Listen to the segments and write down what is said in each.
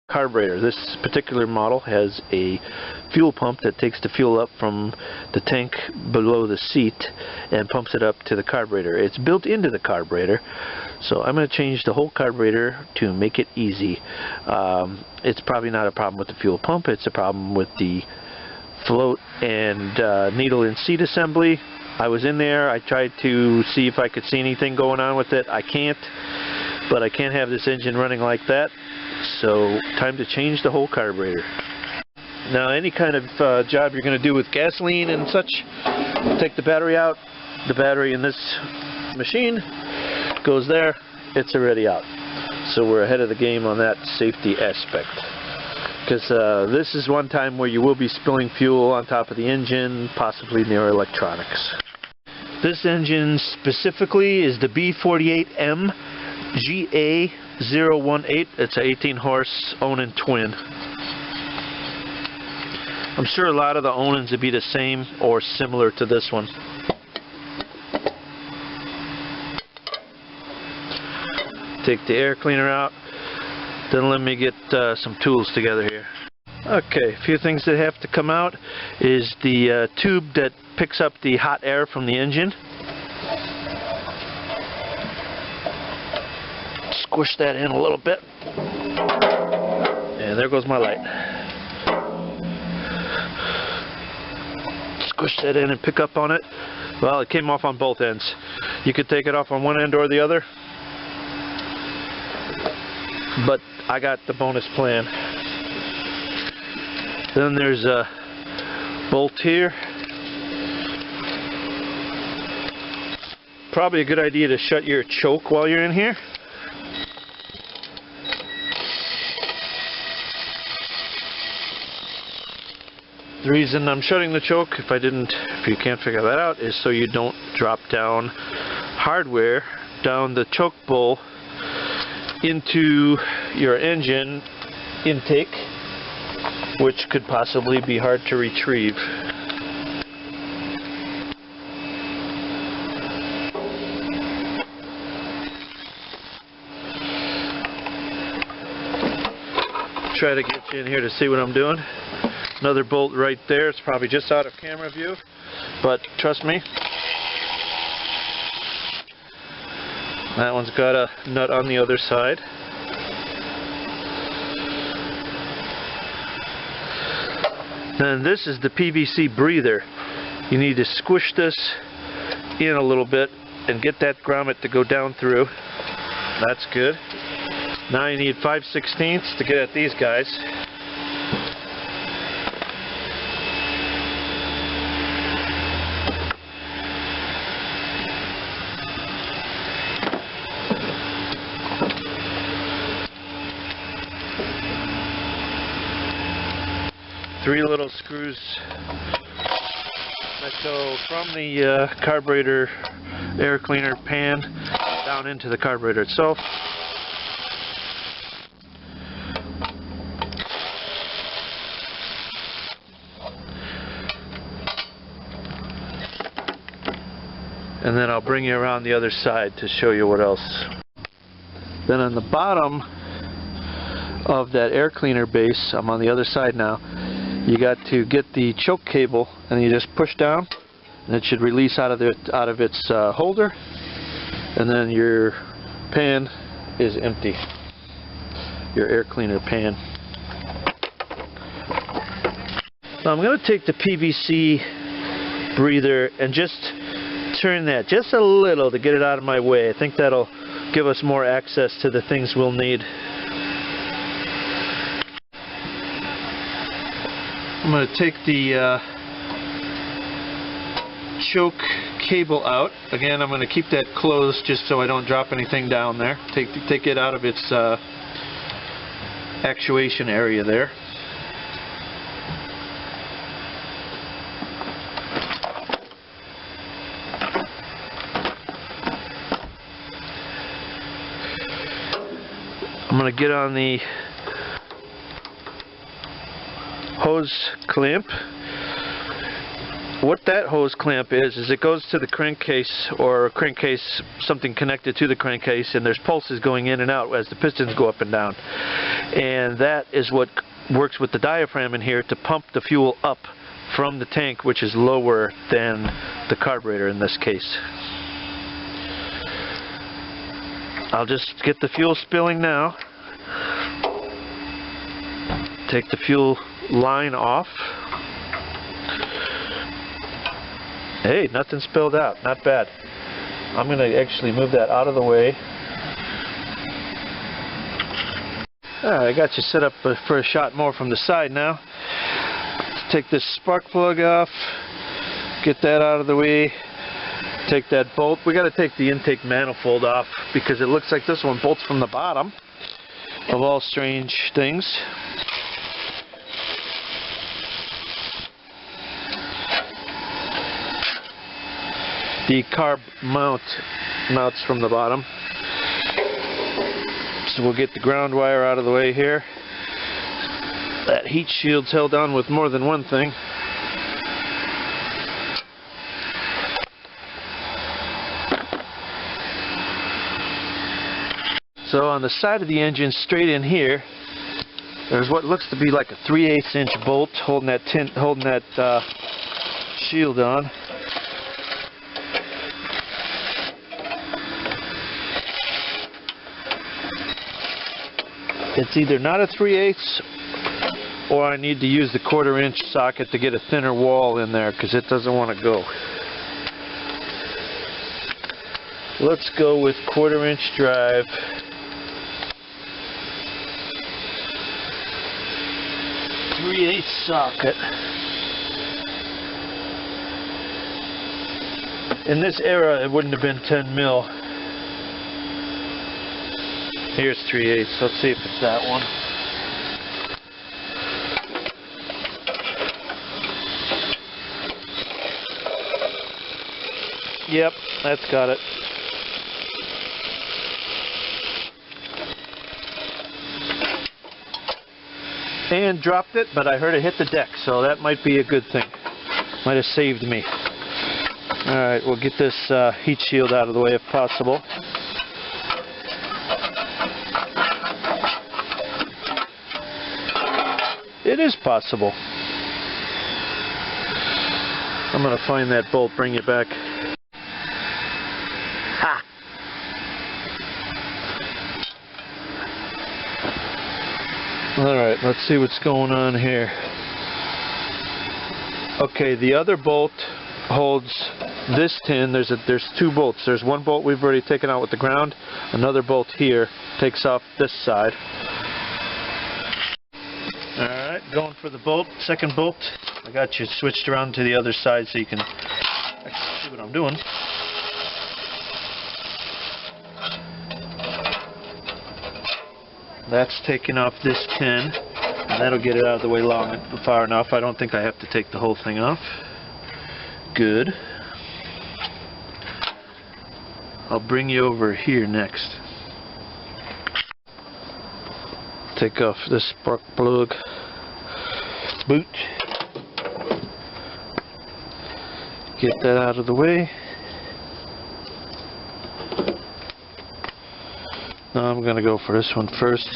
Carburetor. This particular model has a fuel pump that takes the fuel up from the tank below the seat and pumps it up to the carburetor. It's built into the carburetor, so I'm going to change the whole carburetor to make it easy. It's probably not a problem with the fuel pump, it's a problem with the float and needle and seat assembly. I was in there, I tried to see if I could see anything going on with it. I can't, but I can't have this engine running like that. So time to change the whole carburetor. Now any kind of job you're going to do with gasoline and such, take the battery out. The battery in this machine goes there, it's already out. So we're ahead of the game on that safety aspect. Because this is one time where you will be spilling fuel on top of the engine, possibly near electronics. This engine specifically is the B48M GA018. It's an 18 horse Onan twin. I'm sure a lot of the Onans would be the same or similar to this one. Take the air cleaner out. Then let me get some tools together here. Okay, a few things that have to come out is the tube that picks up the hot air from the engine. Squish that in a little bit. And there goes my light. Squish that in and pick up on it. Well, it came off on both ends. You could take it off on one end or the other, but I got the bonus plan. Then there's a bolt here. Probably a good idea to shut your choke while you're in here. The reason I'm shutting the choke, if you can't figure that out, is so you don't drop down hardware down the choke bowl into your engine intake, which could possibly be hard to retrieve. Try to get you in here to see what I'm doing. Another bolt right there. It's probably just out of camera view, but trust me, that one's got a nut on the other side. And this is the PVC breather. You need to squish this in a little bit and get that grommet to go down through. That's good. Now you need 5/16 to get at these guys. Three little screws that go from the carburetor air cleaner pan down into the carburetor itself. And then I'll bring you around the other side to show you what else. Then on the bottom of that air cleaner base, I'm on the other side now, you got to get the choke cable and you just push down and it should release out of its holder, and then your pan is empty, your air cleaner pan. So I'm going to take the PVC breather and just turn that just a little to get it out of my way. I think that'll give us more access to the things we'll need. I'm going to take the choke cable out. Again, I'm going to keep that closed just so I don't drop anything down there. Take it out of its actuation area there. I'm going to get on the hose clamp what that hose clamp is it goes to the crankcase, or crankcase, something connected to the crankcase, and there's pulses going in and out as the pistons go up and down. And that is what works with the diaphragm in here to pump the fuel up from the tank, which is lower than the carburetor in this case. I'll just get the fuel spilling now. Take the fuel line off. Hey, nothing spilled out. Not bad. I'm going to actually move that out of the way. I got you set up for a shot more from the side now. Let's take this spark plug off. Get that out of the way. Take that bolt. We got to take the intake manifold off because it looks like this one bolts from the bottom, of all strange things. The carb mounts from the bottom. So we'll get the ground wire out of the way here. That heat shield's held on with more than one thing. So on the side of the engine, straight in here, there's what looks to be like a 3/8 inch bolt holding that shield on. It's either not a 3/8 or I need to use the 1/4 inch socket to get a thinner wall in there because it doesn't want to go. Let's go with 1/4 inch drive. Socket. In this era, it wouldn't have been 10 mil. Here's 3/8. Let's see if it's that one. Yep, that's got it. And dropped it, but I heard it hit the deck, so that might be a good thing. Might have saved me. Alright, we'll get this heat shield out of the way if possible. It is possible. I'm going to find that bolt, bring it back. Ha! Alright, let's see what's going on here. Okay, the other bolt holds this tin. There's two bolts. There's one bolt we've already taken out with the ground. Another bolt here takes off this side. Alright, going for the bolt. Second bolt. I got you switched around to the other side so you can actually see what I'm doing. That's taking off this tin, and that'll get it out of the way far enough. I don't think I have to take the whole thing off. Good. I'll bring you over here next. Take off this spark plug boot. Get that out of the way. Now I'm going to go for this one first.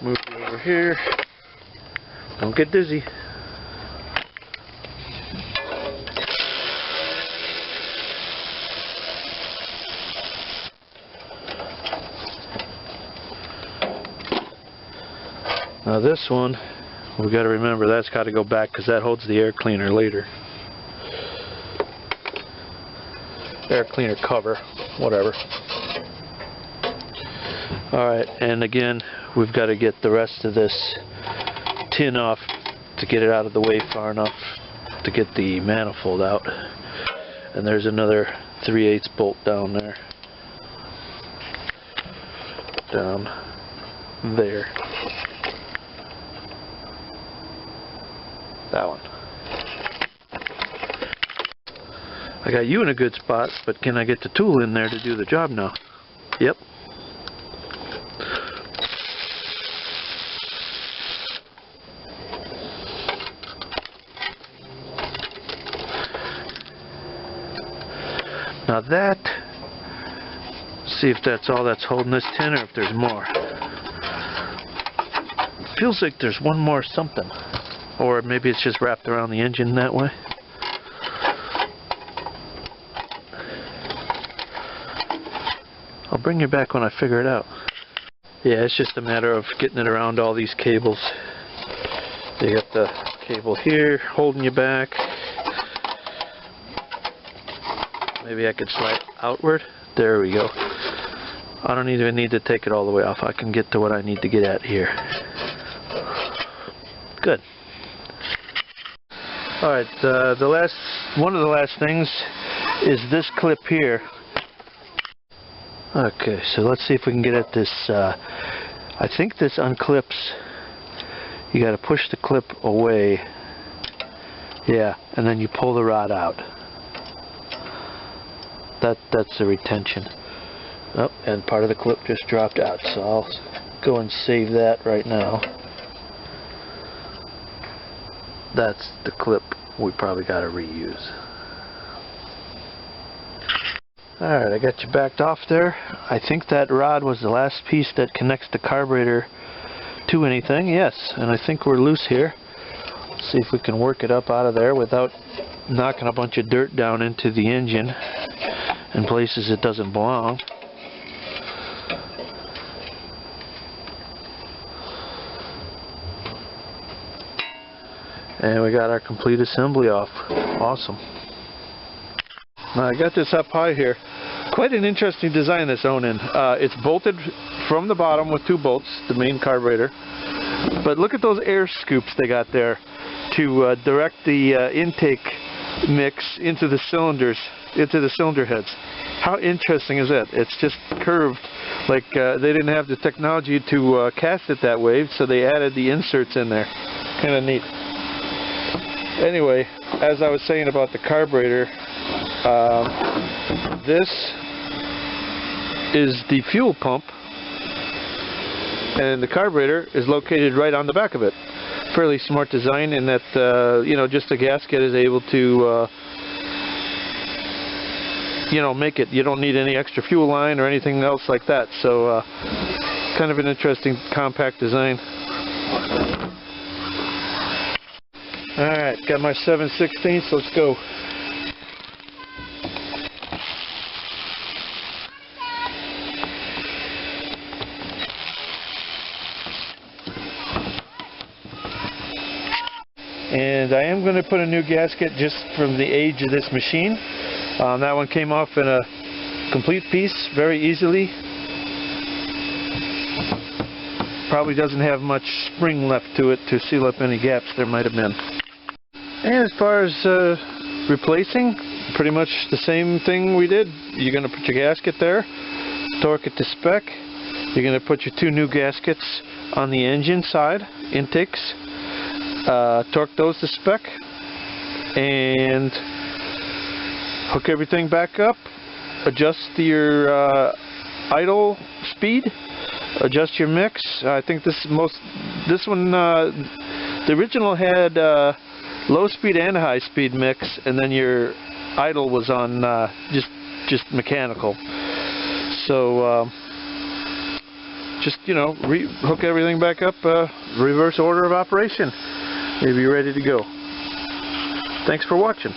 Move it over here. Don't get dizzy. Now this one, we've got to remember that's got to go back because that holds the air cleaner later. Air cleaner cover, whatever. Alright, and again, we've got to get the rest of this tin off to get it out of the way far enough to get the manifold out. And there's another 3/8 bolt down there. Down there. That one. I I got you in a good spot, but can I get the tool in there to do the job now? Yep. Now that, see if that's all that's holding this tin or if there's more. Feels like there's one more something. Or maybe it's just wrapped around the engine that way. I'll bring you back when I figure it out. Yeah, it's just a matter of getting it around all these cables. You got the cable here holding you back. Maybe I could slide outward. There we go. I don't even need to take it all the way off. I can get to what I need to get at here. Good. Alright, one of the last things is this clip here. Okay, so let's see if we can get at this. I think this unclips. You got to push the clip away. Yeah, and then you pull the rod out. That's the retention. Oh, and part of the clip just dropped out, so I'll go and save that right now. That's the clip we probably got to reuse. Alright, I got you backed off there. I think that rod was the last piece that connects the carburetor to anything. Yes, and I think we're loose here. Let's see if we can work it up out of there without knocking a bunch of dirt down into the engine in places it doesn't belong. And we got our complete assembly off. Awesome. Now I got this up high here. Quite an interesting design, this Onan. It's bolted from the bottom with 2 bolts, the main carburetor. But look at those air scoops they got there to direct the intake mix into the cylinders, into the cylinder heads. How interesting is that? It's just curved. Like they didn't have the technology to cast it that way, so they added the inserts in there. Kind of neat. Anyway, as I was saying about the carburetor, this is the fuel pump, and the carburetor is located right on the back of it. Fairly smart design in that, you know, just a gasket is able to, you know, make it. You don't need any extra fuel line or anything else like that. So, kind of an interesting compact design. Alright, got my 7/16, so let's go. And I am going to put a new gasket just from the age of this machine. That one came off in a complete piece very easily. Probably doesn't have much spring left to it to seal up any gaps there might have been. And as far as replacing, pretty much the same thing we did. You're going to put your gasket there, torque it to spec. You're going to put your 2 new gaskets on the engine side, intakes. Torque those to spec and hook everything back up, adjust your idle speed, adjust your mix. I think this one, the original had low speed and high speed mix, and then your idle was on just mechanical. So just, you know, hook everything back up, reverse order of operation. Maybe you're ready to go. Thanks for watching.